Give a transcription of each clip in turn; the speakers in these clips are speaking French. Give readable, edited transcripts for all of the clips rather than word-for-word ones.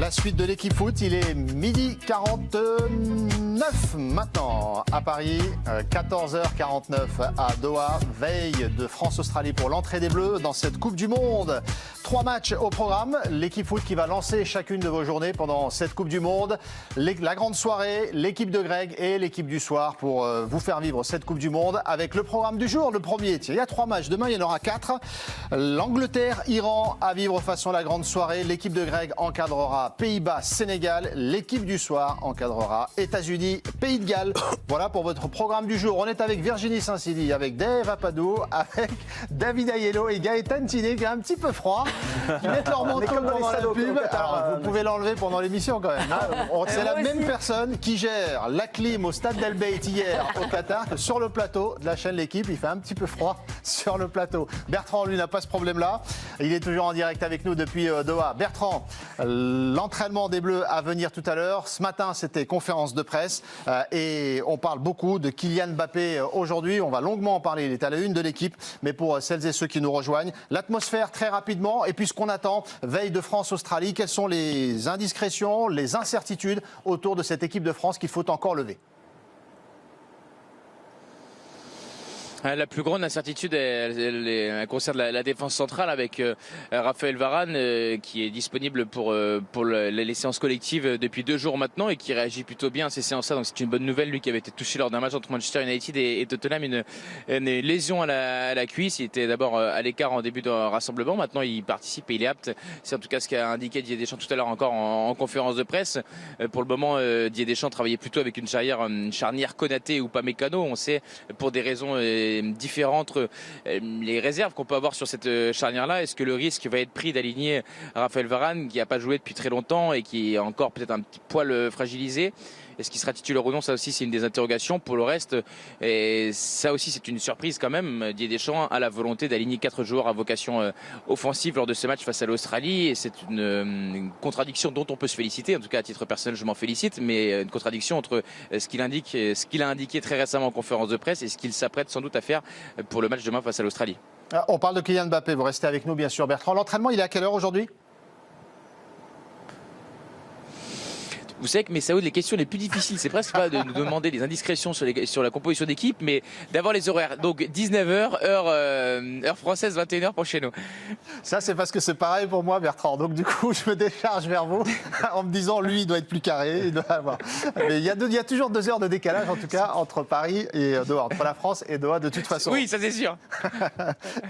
La suite de l'équipe foot, il est 12h49 maintenant à Paris, 14h49 à Doha, veille de France-Australie pour l'entrée des Bleus dans cette Coupe du Monde. 3 matchs au programme, l'équipe foot qui va lancer chacune de vos journées pendant cette Coupe du Monde. La grande soirée, l'équipe de Greg et l'équipe du soir pour vous faire vivre cette Coupe du Monde avec le programme du jour. Le premier, il y a 3 matchs, demain il y en aura 4. L'Angleterre, Iran à vivre façon la grande soirée. L'équipe de Greg encadrera Pays-Bas, Sénégal. L'équipe du soir encadrera États-Unis, Pays de Galles. Voilà pour votre programme du jour. On est avec Virginie Saint-Sidi, avec Dave Apadou, avec David Aiello et Gaëtan Tiné qui a un petit peu froid. Ils mettent leur manteau pendant la pub. Alors, vous pouvez l'enlever pendant l'émission quand même. C'est la même personne qui gère la clim au stade d'El Bayt hier au Qatar que sur le plateau de la chaîne L'équipe. Il fait un petit peu froid sur le plateau. Bertrand, lui, n'a pas ce problème-là. Il est toujours en direct avec nous depuis Doha. Bertrand, l'entraînement des Bleus à venir tout à l'heure. Ce matin, c'était conférence de presse et on parle beaucoup de Kylian Mbappé aujourd'hui. On va longuement en parler. Il est à la une de l'équipe. Mais pour celles et ceux qui nous rejoignent, l'atmosphère très rapidement. Et puis ce qu'on attend, veille de France-Australie, quelles sont les indiscrétions, les incertitudes autour de cette équipe de France qu'il faut encore lever? La plus grande incertitude, elle concerne la défense centrale avec Raphaël Varane qui est disponible pour les séances collectives depuis 2 jours maintenant et qui réagit plutôt bien à ces séances-là. Donc c'est une bonne nouvelle, lui qui avait été touché lors d'un match entre Manchester United et Tottenham, une lésion à la cuisse. Il était d'abord à l'écart en début de rassemblement. Maintenant il participe et il est apte. C'est en tout cas ce qu'a indiqué Didier Deschamps tout à l'heure encore en conférence de presse. Pour le moment, Didier Deschamps travaillait plutôt avec une charnière Konaté ou Upamecano. On sait pour des raisons différentes les réserves qu'on peut avoir sur cette charnière-là. Est-ce que le risque va être pris d'aligner Raphaël Varane qui n'a pas joué depuis très longtemps et qui est encore peut-être un petit poil fragilisé? Est-ce qu'il sera titulaire ou non? Ça aussi, c'est une des interrogations. Pour le reste, et ça aussi, c'est une surprise quand même. Didier Deschamps a la volonté d'aligner 4 joueurs à vocation offensive lors de ce match face à l'Australie. Et c'est une contradiction dont on peut se féliciter. En tout cas, à titre personnel, je m'en félicite. Mais une contradiction entre ce qu'il a indiqué très récemment en conférence de presse et ce qu'il s'apprête sans doute à faire pour le match demain face à l'Australie. On parle de Kylian Mbappé. Vous restez avec nous, bien sûr, Bertrand. L'entraînement, il est à quelle heure aujourd'hui? Vous savez que Messaoud, les questions les plus difficiles, c'est presque pas de nous demander des indiscrétions sur la composition d'équipe, mais d'avoir les horaires. Donc 19h, heure française, 21h pour chez nous. Ça, c'est parce que c'est pareil pour moi, Bertrand. Donc du coup, je me décharge vers vous en me disant, lui, il doit être plus carré. Il doit avoir... Mais il y a toujours 2 heures de décalage, en tout cas, entre Paris et Doha, entre la France et Doha, de toute façon. Oui, ça c'est sûr.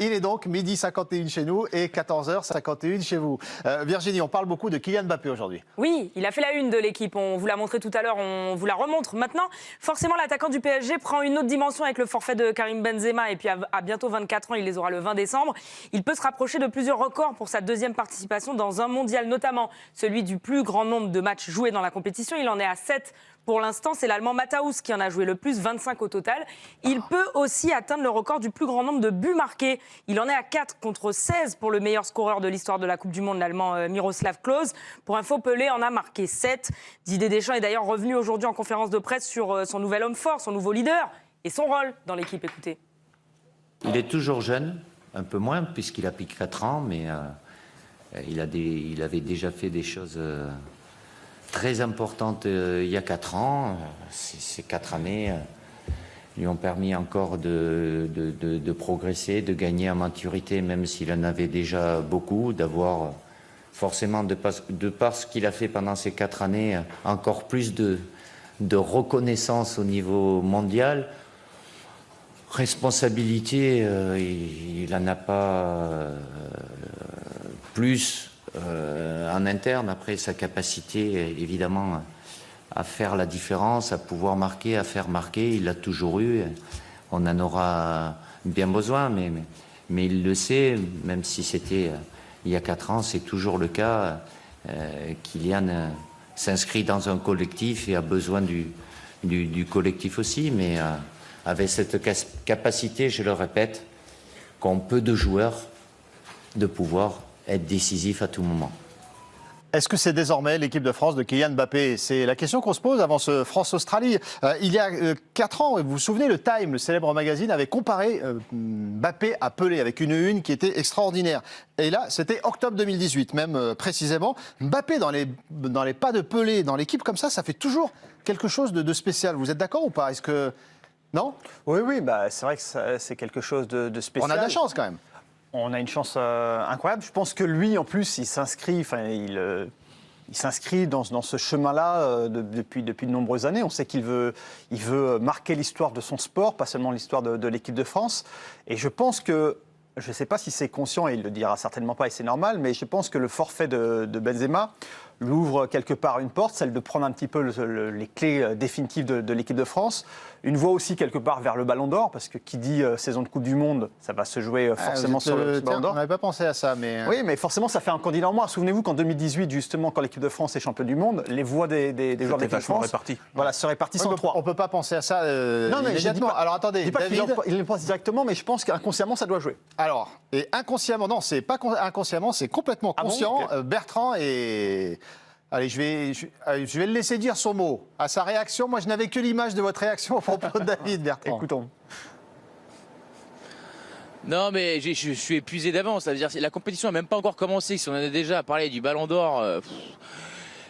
Il est donc 12h51 chez nous et 14h51 chez vous. Virginie, on parle beaucoup de Kylian Mbappé aujourd'hui. Oui, il a fait la une de l'équipe. On vous l'a montré tout à l'heure, on vous la remontre maintenant. Forcément, l'attaquant du PSG prend une autre dimension avec le forfait de Karim Benzema et puis à bientôt 24 ans, il les aura le 20 décembre. Il peut se rapprocher de plusieurs records pour sa 2e participation dans un mondial, notamment celui du plus grand nombre de matchs joués dans la compétition. Il en est à 7 pour l'instant. C'est l'Allemand Matthaus qui en a joué le plus, 25 au total. Il peut aussi atteindre le record du plus grand nombre de buts marqués. Il en est à 4 contre 16 pour le meilleur scoreur de l'histoire de la Coupe du Monde, l'Allemand Miroslav Klose. Pour info, Pelé en a marqué 7. Didier Deschamps est d'ailleurs revenu aujourd'hui en conférence de presse sur son nouvel homme fort, son nouveau leader et son rôle dans l'équipe. Écoutez. Il est toujours jeune, un peu moins puisqu'il a plus que 4 ans, mais il avait déjà fait des choses très importantes il y a 4 ans. Ces 4 années lui ont permis encore de progresser, de gagner en maturité, même s'il en avait déjà beaucoup, d'avoir forcément, de par ce qu'il a fait pendant ces 4 années, encore plus de reconnaissance au niveau mondial. Responsabilité, il n'en a pas plus en interne. Après, sa capacité, évidemment, à faire la différence, à pouvoir marquer, à faire marquer, il l'a toujours eu. On en aura bien besoin, mais il le sait, même si c'était il y a 4 ans, c'est toujours le cas. Kylian s'inscrit dans un collectif et a besoin du collectif aussi, mais avec cette capacité, je le répète, qu'ont peu de joueurs de pouvoir être décisif à tout moment. Est-ce que c'est désormais l'équipe de France de Kylian Mbappé? C'est la question qu'on se pose avant ce France-Australie. Il y a 4 ans, vous vous souvenez, le Time, le célèbre magazine, avait comparé Mbappé à Pelé avec une une qui était extraordinaire. Et là, c'était octobre 2018, même précisément. Mbappé dans les pas de Pelé, dans l'équipe comme ça fait toujours quelque chose de spécial. Vous êtes d'accord ou pas? Est-ce que... Non? Oui, bah, c'est vrai que c'est quelque chose de spécial. On a de la chance quand même. On a une chance incroyable. Je pense que lui, en plus, il s'inscrit dans ce chemin-là depuis de nombreuses années. On sait qu'il veut marquer l'histoire de son sport, pas seulement l'histoire de l'équipe de France. Et je pense que, je ne sais pas si c'est conscient, et il ne le dira certainement pas, et c'est normal, mais je pense que le forfait de Benzema l'ouvre quelque part une porte, celle de prendre un petit peu les clés définitives de l'équipe de France. Une voie aussi quelque part vers le Ballon d'Or, parce que qui dit saison de Coupe du Monde, ça va se jouer forcément sur le Ballon d'Or. On n'avait pas pensé à ça, mais... Oui, mais forcément, ça fait un candidat en moins. Souvenez-vous qu'en 2018, justement, quand l'équipe de France est championne du monde, les voix des joueurs de l'équipe de France se répartissent en 3. On ne peut pas penser à ça non, mais immédiatement. Alors attendez, David... Il ne pense directement, mais je pense qu'inconsciemment, ça doit jouer. Alors, et inconsciemment, non, c'est pas inconsciemment, c'est complètement conscient. Bon, okay. Bertrand est... Allez, je vais le laisser dire son mot. À sa réaction, moi, je n'avais que l'image de votre réaction à propos de David, Bertrand. Écoutons. Non, mais je suis épuisé d'avance. Ça veut dire la compétition n'a même pas encore commencé. Si on en a déjà parlé du Ballon d'Or,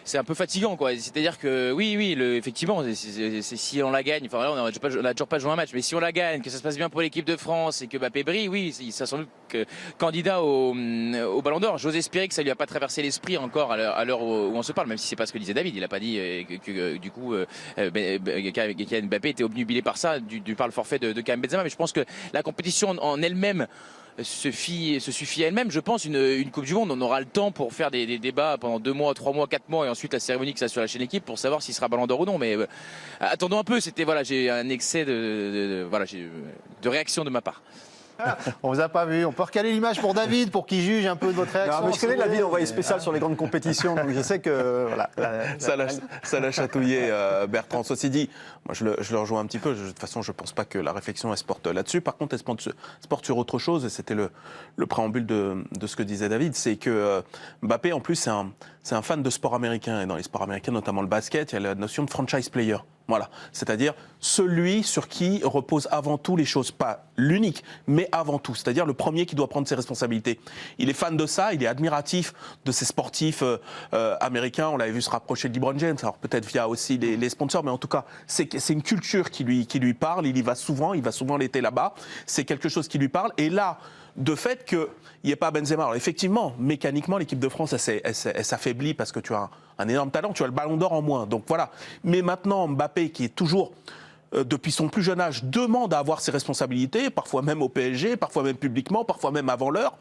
c'est un peu fatigant, quoi. C'est-à-dire que oui, effectivement, c'est si on la gagne. Enfin, là, on n'a toujours pas joué un match, mais si on la gagne, que ça se passe bien pour l'équipe de France et que Mbappé brille, oui, ça sans doute que candidat au Ballon d'Or. J'ose espérer que ça lui a pas traversé l'esprit encore à l'heure où on se parle, même si c'est pas ce que disait David. Il a pas dit que du coup Kylian Mbappé était obnubilé par ça, par le forfait de Karim Benzema. Mais je pense que la compétition en elle-même se suffit à elle-même. Je pense une Coupe du Monde, on aura le temps pour faire des débats pendant 2 mois, 3 mois, 4 mois et ensuite la cérémonie que ça sur la chaîne équipe pour savoir s'il sera Ballon d'Or ou non. Mais attendons un peu, j'ai un excès de réaction de ma part. On vous a pas vu. On peut recaler l'image pour David pour qu'il juge un peu de votre réaction. Non, mais je connais David envoyé spécial sur les grandes compétitions, donc je sais que voilà. Ça l'a chatouillé, Bertrand. Ceci dit, moi je le rejoins un petit peu. De toute façon, je ne pense pas que la réflexion elle se porte là-dessus. Par contre, elle se porte sur autre chose. Et c'était le préambule de ce que disait David, c'est que Mbappé, en plus, c'est un fan de sport américain. Et dans les sports américains, notamment le basket, il y a la notion de franchise player. Voilà, c'est-à-dire celui sur qui repose avant tout les choses, pas l'unique, mais avant tout, c'est-à-dire le premier qui doit prendre ses responsabilités. Il est fan de ça, il est admiratif de ces sportifs américains, on l'avait vu se rapprocher de LeBron James, alors peut-être via aussi les sponsors, mais en tout cas, c'est une culture qui lui parle, il va souvent l'été là-bas, c'est quelque chose qui lui parle, et là, de fait qu'il n'y ait pas Benzema. Alors effectivement, mécaniquement, l'équipe de France, elle s'affaiblit parce que tu as un énorme talent, tu as le Ballon d'Or en moins. Donc voilà. Mais maintenant, Mbappé, qui est toujours, depuis son plus jeune âge, demande à avoir ses responsabilités, parfois même au PSG, parfois même publiquement, parfois même avant l'heure,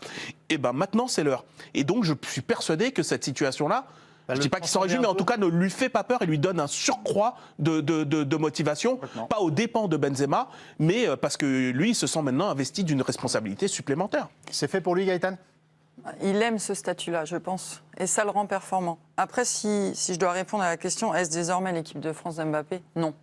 et bien maintenant, c'est l'heure. Et donc, je suis persuadé que cette situation-là, je ne dis pas qu'il s'en réjouit, mais en tout cas ne lui fait pas peur et lui donne un surcroît de motivation, pas aux dépens de Benzema, mais parce que lui, il se sent maintenant investi d'une responsabilité supplémentaire. C'est fait pour lui, Gaëtan ? Il aime ce statut-là, je pense, et ça le rend performant. Après, si je dois répondre à la question, est-ce désormais l'équipe de France d'Mbappé ? Non.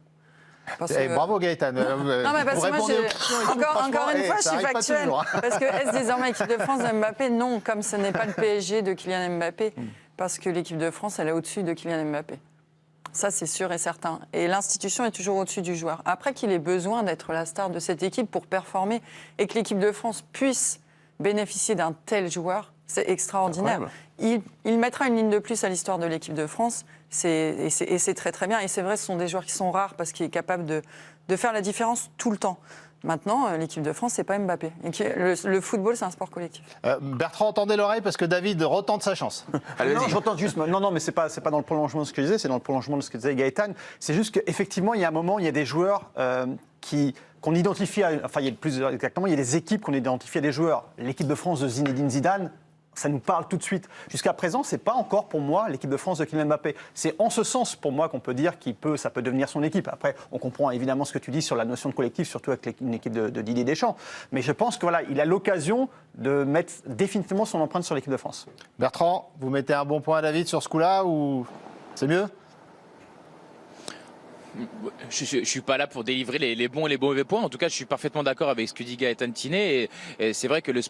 Bravo Gaëtan. Non, mais parce que moi, encore une fois, je suis factuelle. Parce que est-ce désormais l'équipe de France d'Mbappé ? Non, comme ce n'est pas le PSG de Kylian Mbappé. Parce que l'équipe de France, elle est au-dessus de Kylian Mbappé. Ça, c'est sûr et certain. Et l'institution est toujours au-dessus du joueur. Après qu'il ait besoin d'être la star de cette équipe pour performer et que l'équipe de France puisse bénéficier d'un tel joueur, c'est extraordinaire. Il mettra une ligne de plus à l'histoire de l'équipe de France. Et c'est très très bien. Et c'est vrai, ce sont des joueurs qui sont rares parce qu'il est capable de faire la différence tout le temps. Maintenant, l'équipe de France, c'est pas Mbappé. Le football, c'est un sport collectif. Bertrand, tendez l'oreille parce que David retente sa chance. Non, j'entends juste. Non, mais c'est pas dans le prolongement de ce que je disais, c'est dans le prolongement de ce que disait Gaëtan. C'est juste qu'effectivement, il y a un moment, il y a des joueurs qu'on identifie, il y a plus exactement, il y a des équipes qu'on identifie à des joueurs. L'équipe de France de Zinedine Zidane, ça nous parle tout de suite. Jusqu'à présent, c'est pas encore pour moi l'équipe de France de Kylian Mbappé. C'est en ce sens pour moi qu'on peut dire ça peut devenir son équipe. Après, on comprend évidemment ce que tu dis sur la notion de collectif, surtout avec une équipe de Didier Deschamps. Mais je pense que il a l'occasion de mettre définitivement son empreinte sur l'équipe de France. Bertrand, vous mettez un bon point à David sur ce coup-là ou c'est mieux ? Je suis pas là pour délivrer les bons et les mauvais points. En tout cas, je suis parfaitement d'accord avec ce que dit Gaëtan Tinet. Et c'est vrai que le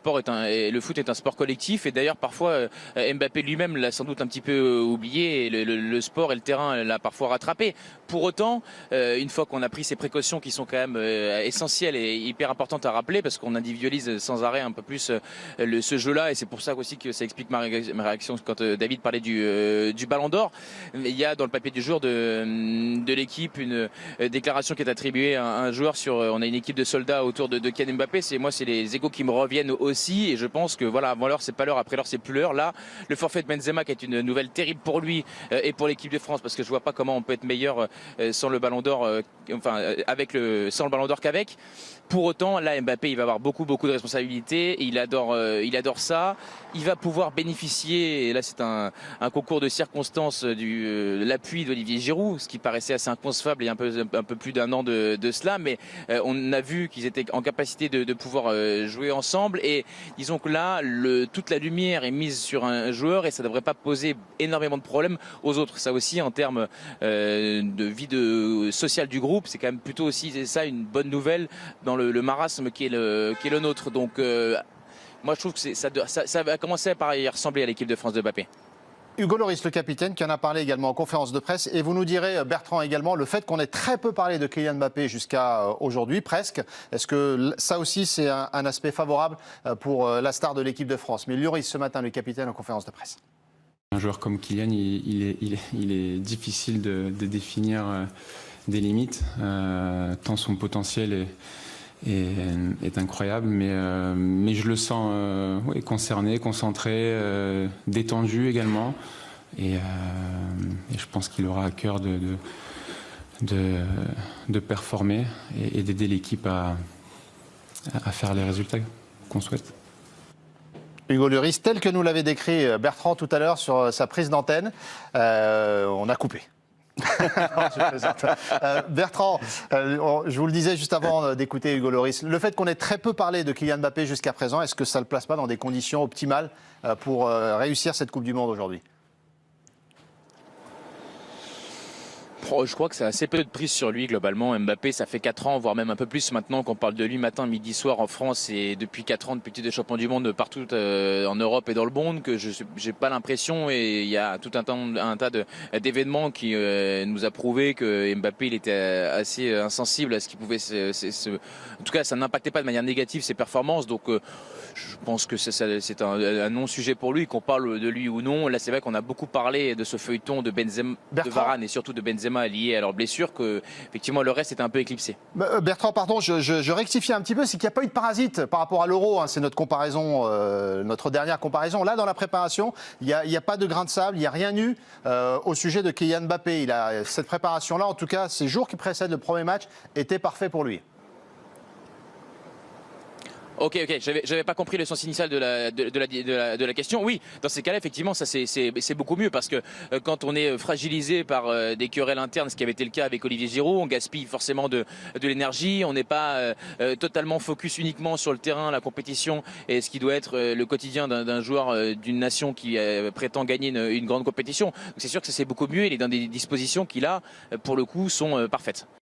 foot est un sport collectif. Et d'ailleurs, parfois, Mbappé lui-même l'a sans doute un petit peu oublié. Et le sport et le terrain l'a parfois rattrapé. Pour autant, une fois qu'on a pris ces précautions qui sont quand même essentielles et hyper importantes à rappeler, parce qu'on individualise sans arrêt un peu plus ce jeu-là. Et c'est pour ça aussi que ça explique ma réaction quand David parlait du Ballon d'Or. Il y a dans le papier du jour de l'équipe une déclaration qui est attribuée à un joueur sur. On a une équipe de soldats autour de Kylian Mbappé. C'est les égos qui me reviennent aussi, et je pense que voilà, avant l'heure c'est pas l'heure, après l'heure c'est plus l'heure. Là, le forfait de Benzema qui est une nouvelle terrible pour lui et pour l'équipe de France, parce que je vois pas comment on peut être meilleur sans le Ballon d'Or, sans le Ballon d'Or qu'avec. Pour autant, là, Mbappé, il va avoir beaucoup de responsabilités. Il adore ça. Il va pouvoir bénéficier, et là c'est un concours de circonstances, l'appui d'Olivier Giroud, ce qui paraissait assez inconcevable il y a un peu plus d'un an de cela, mais on a vu qu'ils étaient en capacité de pouvoir jouer ensemble, et disons que là, toute la lumière est mise sur un joueur et ça ne devrait pas poser énormément de problèmes aux autres. Ça aussi, en termes de vie sociale du groupe, c'est quand même plutôt aussi ça une bonne nouvelle dans le marasme qui est le nôtre. Donc moi je trouve que ça va commencer par y ressembler à l'équipe de France de Mbappé. Hugo Lloris, le capitaine, qui en a parlé également en conférence de presse. Et vous nous direz, Bertrand également, le fait qu'on ait très peu parlé de Kylian Mbappé jusqu'à aujourd'hui, presque. Est-ce que ça aussi, c'est un aspect favorable pour la star de l'équipe de France? Mais Lloris, ce matin, le capitaine, en conférence de presse. Un joueur comme Kylian, il est difficile de définir des limites, tant son potentiel est incroyable, mais je le sens concerné, concentré, détendu également, et je pense qu'il aura à cœur de performer et d'aider l'équipe à faire les résultats qu'on souhaite. Hugo Lloris, tel que nous l'avait décrit Bertrand tout à l'heure sur sa prise d'antenne, on a coupé. Non, je plaisante. Bertrand, je vous le disais juste avant d'écouter Hugo Lloris, le fait qu'on ait très peu parlé de Kylian Mbappé jusqu'à présent, est-ce que ça ne le place pas dans des conditions optimales pour réussir cette Coupe du Monde aujourd'hui? Je crois que c'est assez peu de prise sur lui globalement. Mbappé, ça fait 4 ans, voire même un peu plus maintenant qu'on parle de lui matin, midi, soir en France, et depuis 4 ans, depuis qu'il est champion du monde partout en Europe et dans le monde, que je n'ai pas l'impression, et il y a tout un tas d'événements qui nous a prouvé que Mbappé il était assez insensible à ce qui pouvait en tout cas ça n'impactait pas de manière négative ses performances, donc je pense que c'est un non-sujet pour lui, qu'on parle de lui ou non. Là c'est vrai qu'on a beaucoup parlé de ce feuilleton de Benzema, de Varane et surtout de Benzema lié à leur blessure, que effectivement le reste était un peu éclipsé. Bertrand, pardon, je rectifie un petit peu, c'est qu'il n'y a pas eu de parasite par rapport à l'Euro, hein, c'est notre comparaison, notre dernière comparaison. Là dans la préparation, il n'y a pas de grain de sable, il n'y a rien eu au sujet de Kylian Mbappé. Cette préparation-là, en tout cas ces jours qui précèdent le premier match, étaient parfaits pour lui. Ok, j'avais pas compris le sens initial de la question. Oui, dans ces cas-là, effectivement, ça c'est beaucoup mieux, parce que quand on est fragilisé par des querelles internes, ce qui avait été le cas avec Olivier Giroud, on gaspille forcément de l'énergie, on n'est pas totalement focus uniquement sur le terrain, la compétition et ce qui doit être le quotidien d'un joueur d'une nation qui prétend gagner une grande compétition. Donc c'est sûr que ça c'est beaucoup mieux, il est dans des dispositions qui là, pour le coup, sont parfaites.